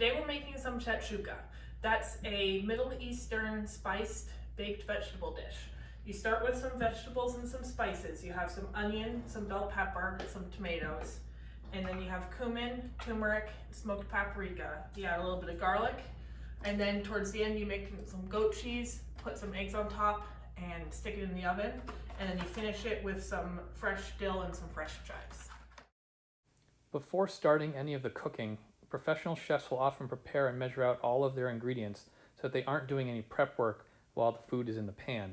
today we're making some shakshuka. That's a Middle Eastern spiced baked vegetable dish. You start with some vegetables and some spices. You have some onion, some bell pepper, some tomatoes, and then you have cumin, turmeric, smoked paprika. You add a little bit of garlic, and then towards the end you make some goat cheese, put some eggs on top, and stick it in the oven, and then you finish it with some fresh dill and some fresh chives. Before starting any of the cooking, professional chefs will often prepare and measure out all of their ingredients so that they aren't doing any prep work while the food is in the pan.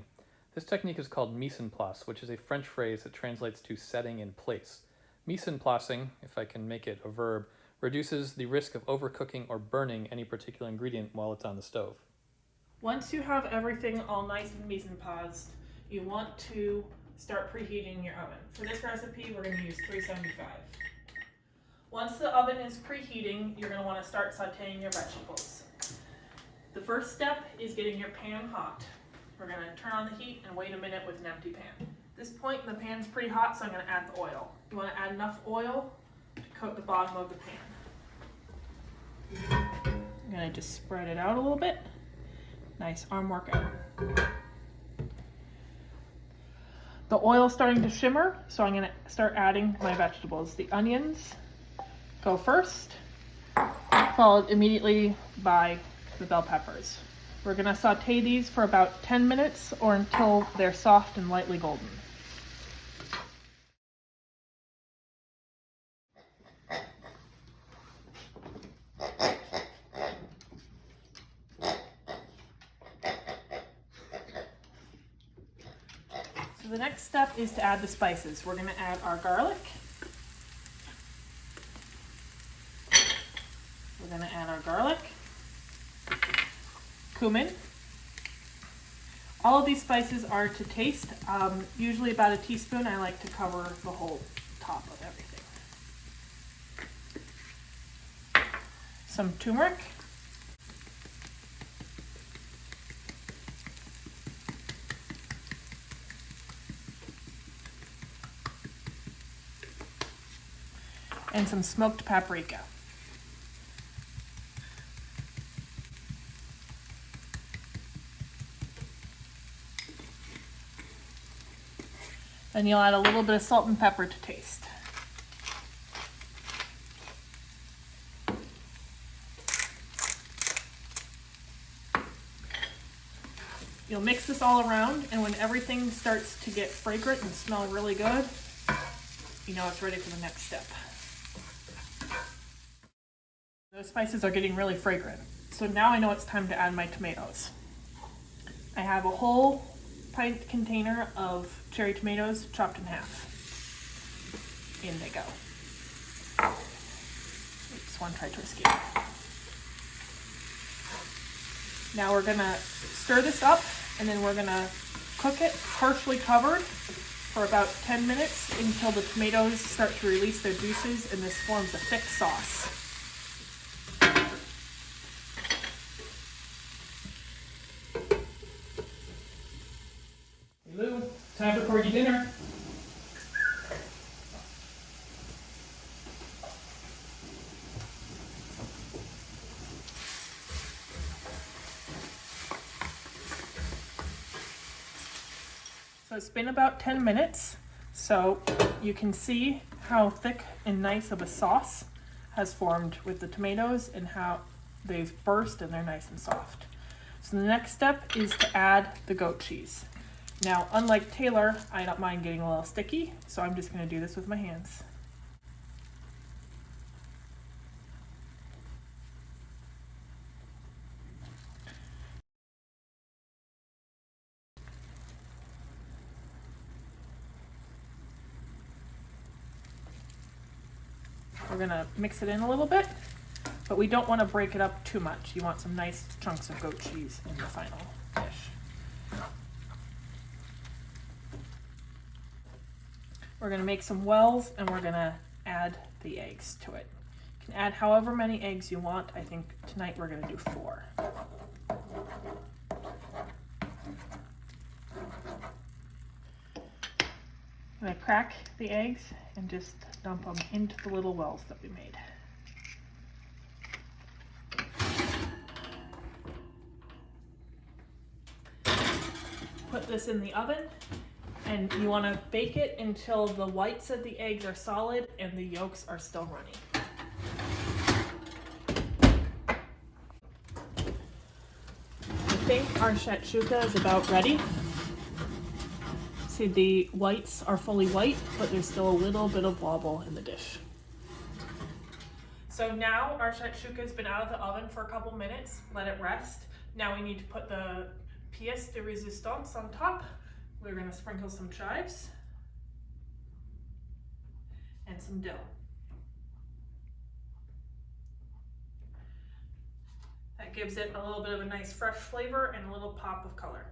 This technique is called mise en place, which is a French phrase that translates to setting in place. Mise en placing, if I can make it a verb, reduces the risk of overcooking or burning any particular ingredient while it's on the stove. Once you have everything all nice and mise en place, you want to start preheating your oven. For this recipe, we're going to use 375. Once the oven is preheating, you're going to want to start sauteing your vegetables. The first step is getting your pan hot. We're going to turn on the heat and wait a minute with an empty pan. At this point, the pan's pretty hot, so I'm going to add the oil. You want to add enough oil to coat the bottom of the pan. I'm going to just spread it out a little bit. Nice arm workout. The oil's starting to shimmer, so I'm going to start adding my vegetables. The onions go first, followed immediately by the bell peppers. We're going to saute these for about 10 minutes or until they're soft and lightly golden. So the next step is to add the spices. We're going to add our garlic. We're going to add our garlic, cumin. All of these spices are to taste. Usually about a teaspoon. I like to cover the whole top of everything. Some turmeric. And some smoked paprika. Then you'll add a little bit of salt and pepper to taste. You'll mix this all around, and when everything starts to get fragrant and smell really good, you know it's ready for the next step. Those spices are getting really fragrant. So now I know it's time to add my tomatoes. I have a whole pint container of cherry tomatoes chopped in half. In they go. Oops, one tried to escape. Now we're gonna stir this up, and then we're gonna cook it partially covered for about 10 minutes until the tomatoes start to release their juices and this forms a thick sauce. Time for Corgi dinner. So it's been about 10 minutes, so you can see how thick and nice of a sauce has formed with the tomatoes and how they've burst and they're nice and soft. So the next step is to add the goat cheese. Now, unlike Taylor, I don't mind getting a little sticky, so I'm just going to do this with my hands. We're going to mix it in a little bit, but we don't want to break it up too much. You want some nice chunks of goat cheese in the final dish. We're going to make some wells, and we're going to add the eggs to it. You can add however many eggs you want. I think tonight we're going to do 4. I'm going to crack the eggs and just dump them into the little wells that we made. put this in the oven, and you want to bake it until the whites of the eggs are solid and the yolks are still runny. I think our shakshuka is about ready. See, the whites are fully white, but there's still a little bit of wobble in the dish. So now our shakshuka has been out of the oven for a couple minutes. Let it rest. Now we need to put the pièce de résistance on top. We're going to sprinkle some chives and some dill. That gives it a little bit of a nice fresh flavor and a little pop of color.